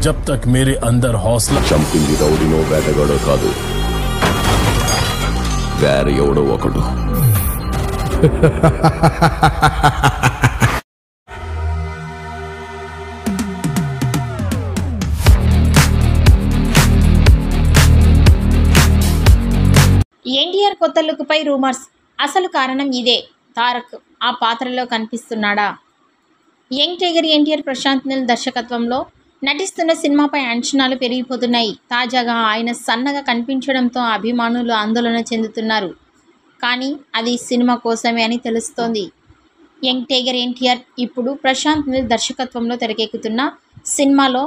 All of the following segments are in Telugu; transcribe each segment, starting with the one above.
जब तक मेरे अंदर हौसला చంపింది రౌడీనో వేటగాడో కాదు, వేరే ఎవడో ఒకడు. ఎన్టీఆర్ కొత్త లుక్ పై రూమర్స్. అసలు కారణం ఇదే. తారక్ ఆ పాత్రలో కనిపిస్తున్నాడా? యంగ్ టైగర్ ఎన్టీఆర్ ప్రశాంత్ నీల్ దర్శకత్వంలో నటిస్తున్న సినిమాపై అంచనాలు పెరిగిపోతున్నాయి. తాజాగా ఆయన సన్నగా కనిపించడంతో అభిమానులు ఆందోళన చెందుతున్నారు. కానీ అది సినిమా కోసమే అని తెలుస్తోంది. యంగ్ టైగర్ ఎన్టీఆర్ ఇప్పుడు ప్రశాంత్ నీల్ దర్శకత్వంలో తెరకెక్కుతున్న సినిమాలో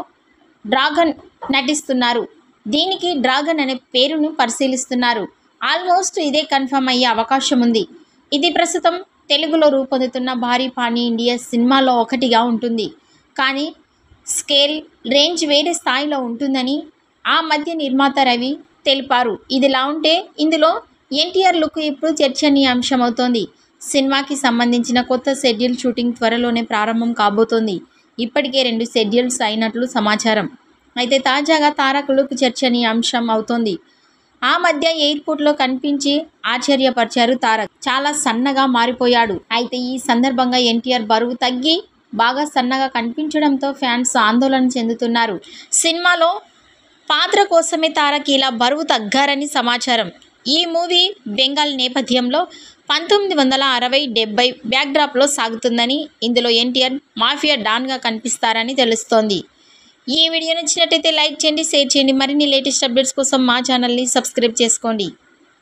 డ్రాగన్ నటిస్తున్నారు. దీనికి డ్రాగన్ అనే పేరును పరిశీలిస్తున్నారు. ఆల్మోస్ట్ ఇదే కన్ఫర్మ్ అయ్యే అవకాశం ఉంది. ఇది ప్రస్తుతం తెలుగులో రూపొందుతున్న భారీ పాన్ ఇండియా సినిమాలో ఒకటిగా ఉంటుంది. కానీ స్కేల్, రేంజ్ వేరే స్థాయిలో ఉంటుందని ఆ మధ్య నిర్మాత రవి తెలిపారు. ఇదిలా ఉంటే ఇందులో ఎన్టీఆర్ లుక్ ఇప్పుడు చర్చనీయాంశమవుతోంది. సినిమాకి సంబంధించిన కొత్త షెడ్యూల్ షూటింగ్ త్వరలోనే ప్రారంభం కాబోతోంది. ఇప్పటికే 2 షెడ్యూల్స్ అయినట్లు సమాచారం. అయితే తాజాగా తారక్ లుక్ చర్చనీయాంశం అవుతోంది. ఆ మధ్య ఎయిర్పోర్ట్లో కనిపించి ఆశ్చర్యపరిచారు తారక్. చాలా సన్నగా మారిపోయాడు. అయితే ఈ సందర్భంగా ఎన్టీఆర్ బరువు తగ్గి బాగా సన్నగా కనిపించడంతో ఫ్యాన్స్ ఆందోళన చెందుతున్నారు. సినిమాలో పాత్ర కోసమే తారక్ ఇలా బరువు తగ్గారని సమాచారం. ఈ మూవీ బెంగాల్ నేపథ్యంలో 1960-70 బ్యాక్డ్రాప్లో సాగుతుందని, ఇందులో ఎన్టీఆర్ మాఫియా డాన్గా కనిపిస్తారని తెలుస్తోంది. ఈ వీడియో నచ్చినట్టయితే లైక్ చేయండి, షేర్ చేయండి. మరిన్ని లేటెస్ట్ అప్డేట్స్ కోసం మా ఛానల్ని సబ్స్క్రైబ్ చేసుకోండి.